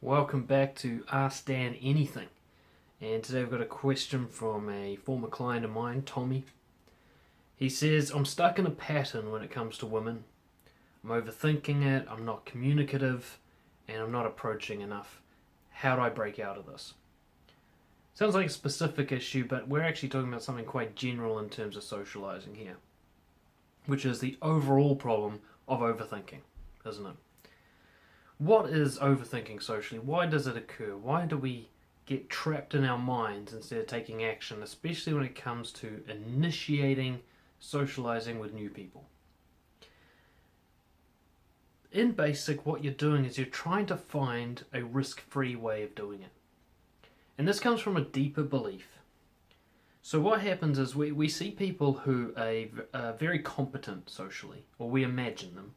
Welcome back to Ask Dan Anything. And today I've got a question from a former client of mine, Tommy. He says, I'm stuck in a pattern when it comes to women. I'm overthinking it, I'm not communicative, and I'm not approaching enough. How do I break out of this? Sounds like a specific issue, but we're actually talking about something quite general in terms of socializing here, which is the overall problem of overthinking, isn't it? What is overthinking socially? Why does it occur? Why do we get trapped in our minds instead of taking action, especially when it comes to initiating socializing with new people? In basic, what you're doing is you're trying to find a risk-free way of doing it. And this comes from a deeper belief. So what happens is we see people who are very competent socially, or we imagine them,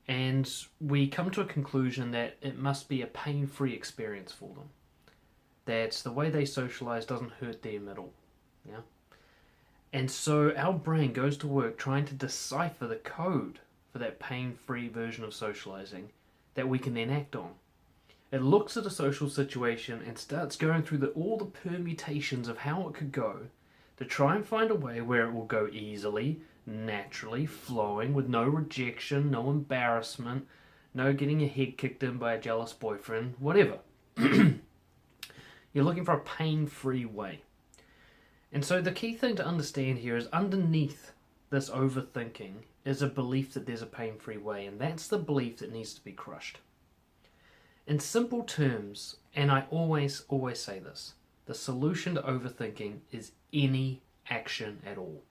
and we come to a conclusion that it must be a pain-free experience for them. That the way they socialize doesn't hurt them at all. Yeah? And so our brain goes to work trying to decipher the code for that pain-free version of socializing that we can then act on. It looks at a social situation and starts going through all the permutations of how it could go to try and find a way where it will go easily, naturally, flowing, with no rejection, no embarrassment, no getting your head kicked in by a jealous boyfriend, whatever. You're looking for a pain-free way. And so the key thing to understand here is underneath this overthinking is a belief that there's a pain-free way, and that's the belief that needs to be crushed. In simple terms, and I always say this, the solution to overthinking is any action at all.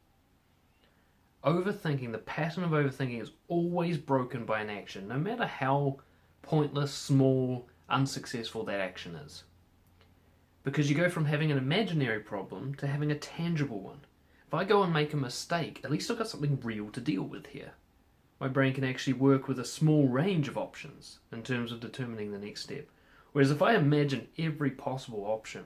Overthinking, the pattern of overthinking is always broken by an action, no matter how pointless, small, unsuccessful that action is. Because you go from having an imaginary problem to having a tangible one. If I go and make a mistake, at least I've got something real to deal with here. My brain can actually work with a small range of options in terms of determining the next step. Whereas if I imagine every possible option,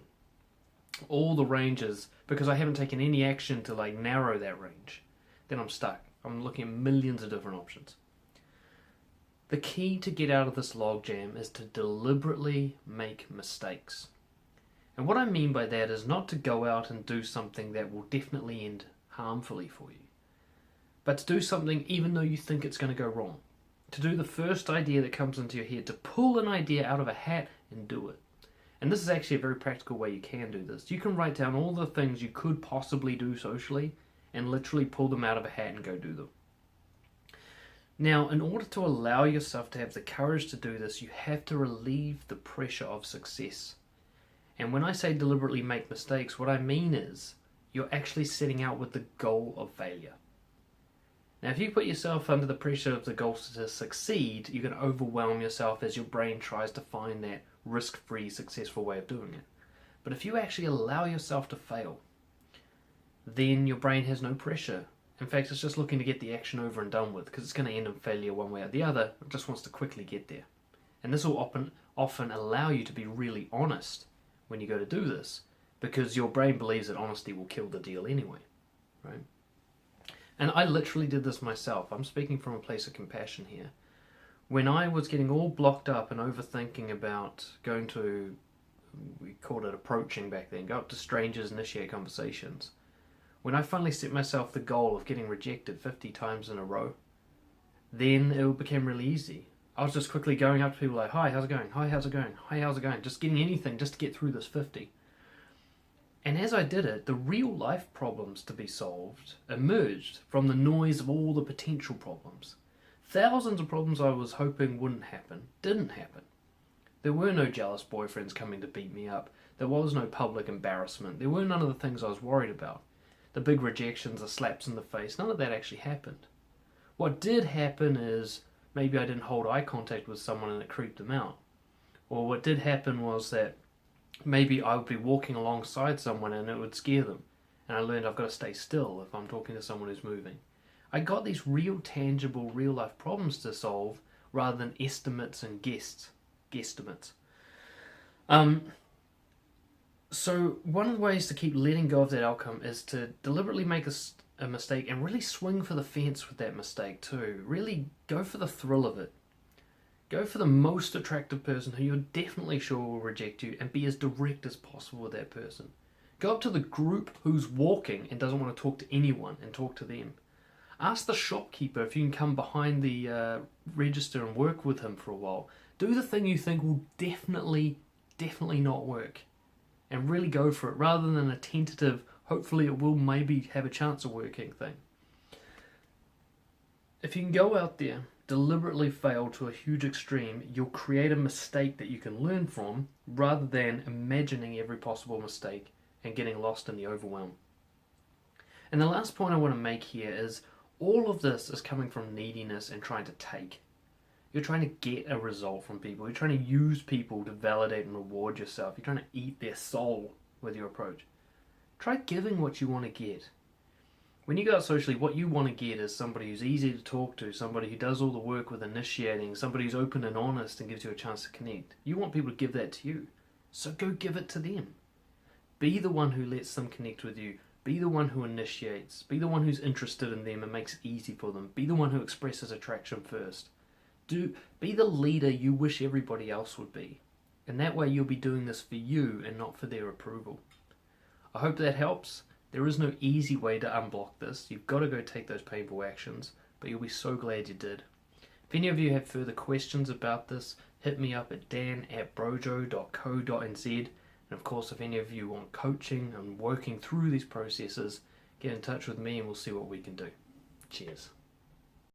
all the ranges, because I haven't taken any action to narrow that range, then I'm stuck. I'm looking at millions of different options. The key to get out of this logjam is to deliberately make mistakes. And what I mean by that is not to go out and do something that will definitely end harmfully for you, but to do something even though you think it's going to go wrong. To do the first idea that comes into your head, to pull an idea out of a hat and do it. And this is actually a very practical way you can do this. You can write down all the things you could possibly do socially and literally pull them out of a hat and go do them. Now, in order to allow yourself to have the courage to do this, you have to relieve the pressure of success. And when I say deliberately make mistakes, what I mean is you're actually setting out with the goal of failure. Now, if you put yourself under the pressure of the goal to succeed, you're going to overwhelm yourself as your brain tries to find that risk-free, successful way of doing it. But if you actually allow yourself to fail, then your brain has no pressure. In fact, it's just looking to get the action over and done with, because it's going to end in failure one way or the other. It just wants to quickly get there. And this will often allow you to be really honest when you go to do this, because your brain believes that honesty will kill the deal anyway, right? And I literally did this myself. I'm speaking from a place of compassion here. When I was getting all blocked up and overthinking about going to, we called it approaching back then, go up to strangers, initiate conversations. When I finally set myself the goal of getting rejected 50 times in a row, then it became really easy. I was just quickly going up to people like, hi, how's it going? Hi, how's it going? Hi, how's it going? Just getting anything just to get through this 50. And as I did it, the real life problems to be solved emerged from the noise of all the potential problems. Thousands of problems I was hoping wouldn't happen, didn't happen. There were no jealous boyfriends coming to beat me up. There was no public embarrassment. There were none of the things I was worried about. The big rejections, the slaps in the face, none of that actually happened. What did happen is maybe I didn't hold eye contact with someone and it creeped them out. Or what did happen was that maybe I would be walking alongside someone and it would scare them. And I learned I've got to stay still if I'm talking to someone who's moving. I got these real, tangible, real-life problems to solve rather than estimates and guesstimates. So one of the ways to keep letting go of that outcome is to deliberately make a mistake and really swing for the fence with that mistake too. Really go for the thrill of it. Go for the most attractive person who you're definitely sure will reject you, and be as direct as possible with that person. Go up to the group who's walking and doesn't want to talk to anyone and talk to them. Ask the shopkeeper if you can come behind the register and work with him for a while. Do the thing you think will definitely not work, and really go for it, rather than a tentative, hopefully it will maybe have a chance of working thing. If you can go out there, deliberately fail to a huge extreme, you'll create a mistake that you can learn from, rather than imagining every possible mistake and getting lost in the overwhelm. And the last point I want to make here is, all of this is coming from neediness and trying to take. You're trying to get a result from people. You're trying to use people to validate and reward yourself. You're trying to eat their soul with your approach. Try giving what you want to get. When you go out socially, what you want to get is somebody who's easy to talk to, somebody who does all the work with initiating, somebody who's open and honest and gives you a chance to connect. You want people to give that to you. So go give it to them. Be the one who lets them connect with you. Be the one who initiates. Be the one who's interested in them and makes it easy for them. Be the one who expresses attraction first. Be the leader you wish everybody else would be. And that way you'll be doing this for you and not for their approval. I hope that helps. There is no easy way to unblock this. You've got to go take those painful actions, but you'll be so glad you did. If any of you have further questions about this, hit me up at dan@brojo.co.nz. And of course, if any of you want coaching and working through these processes, get in touch with me and we'll see what we can do. Cheers.